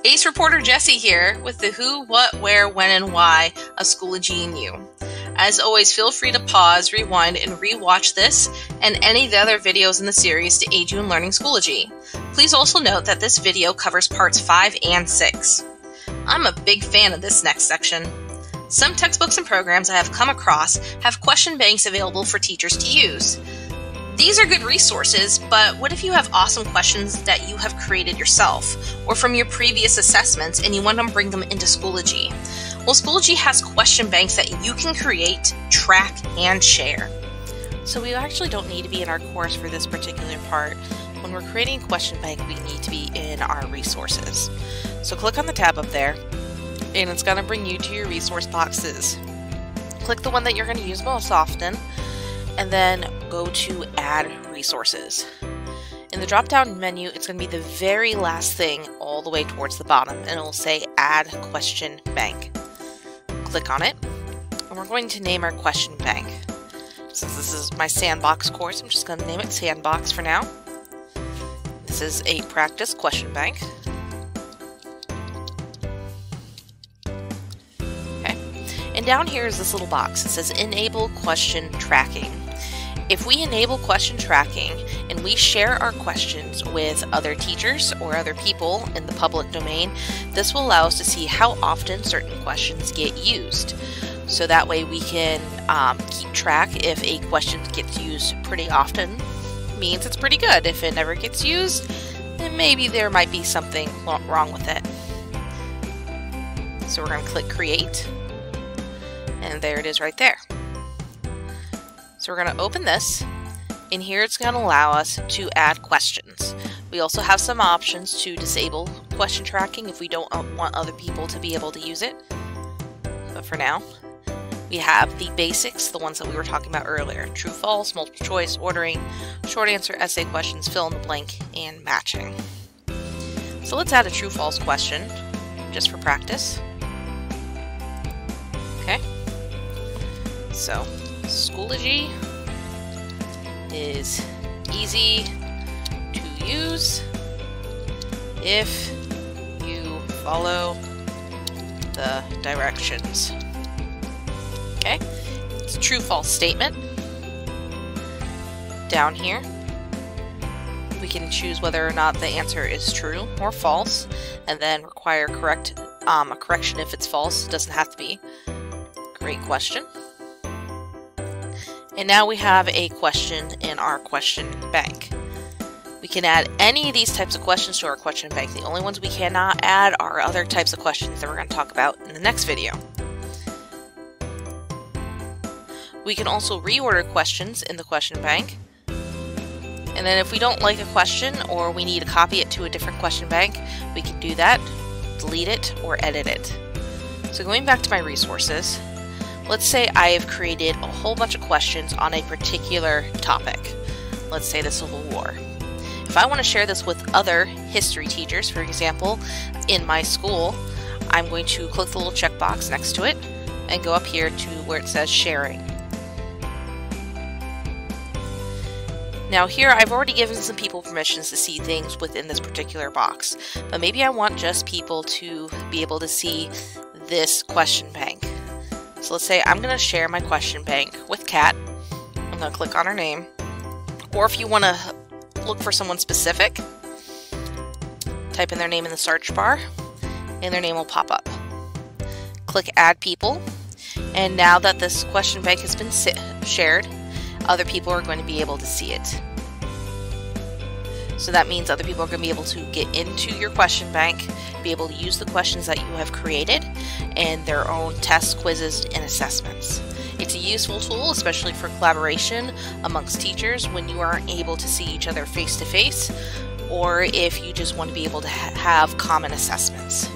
Ace Reporter Jessie here with the who, what, where, when, and why of Schoology and You. As always, feel free to pause, rewind, and re-watch this and any of the other videos in the series to aid you in learning Schoology. Please also note that this video covers parts 5 and 6. I'm a big fan of this next section. Some textbooks and programs I have come across have question banks available for teachers to use. These are good resources, but what if you have awesome questions that you have created yourself or from your previous assessments and you want to bring them into Schoology? Well, Schoology has question banks that you can create, track, and share. So we actually don't need to be in our course for this particular part. When we're creating a question bank, we need to be in our resources. So click on the tab up there, and it's going to bring you to your resource boxes. Click the one that you're going to use most often, and then go to Add Resources. In the drop-down menu, it's going to be the very last thing all the way towards the bottom, and it will say Add Question Bank. Click on it, and we're going to name our question bank. Since this is my Sandbox course, I'm just going to name it Sandbox for now. This is a practice question bank. And down here is this little box. It says Enable Question Tracking. If we enable question tracking and we share our questions with other teachers or other people in the public domain, this will allow us to see how often certain questions get used. So that way we can keep track. If a question gets used pretty often, means it's pretty good. If it never gets used, then maybe there might be something wrong with it. So we're going to click Create. And there it is right there. So we're going to open this, and here it's going to allow us to add questions. We also have some options to disable question tracking if we don't want other people to be able to use it. But for now, we have the basics, the ones that we were talking about earlier. True, false, multiple choice, ordering, short answer, essay questions, fill in the blank, and matching. So let's add a true, false question just for practice. Okay. So, Schoology is easy to use if you follow the directions. Okay, it's a true-false statement. Down here, we can choose whether or not the answer is true or false, and then require a correction if it's false. It doesn't have to be. Great question. And now we have a question in our question bank. We can add any of these types of questions to our question bank. The only ones we cannot add are other types of questions that we're going to talk about in the next video. We can also reorder questions in the question bank. And then if we don't like a question or we need to copy it to a different question bank, we can do that, delete it, or edit it. So going back to my resources, let's say I have created a whole bunch of questions on a particular topic. Let's say the Civil War. If I want to share this with other history teachers, for example, in my school, I'm going to click the little checkbox next to it and go up here to where it says Sharing. Now here I've already given some people permissions to see things within this particular box, but maybe I want just people to be able to see this question bank. So let's say I'm going to share my question bank with Kat. I'm going to click on her name. Or if you want to look for someone specific, type in their name in the search bar, and their name will pop up. Click Add People, and now that this question bank has been shared, other people are going to be able to see it. So that means other people are going to be able to get into your question bank, be able to use the questions that you have created, and their own tests, quizzes, and assessments. It's a useful tool, especially for collaboration amongst teachers when you aren't able to see each other face to face, or if you just want to be able to have common assessments.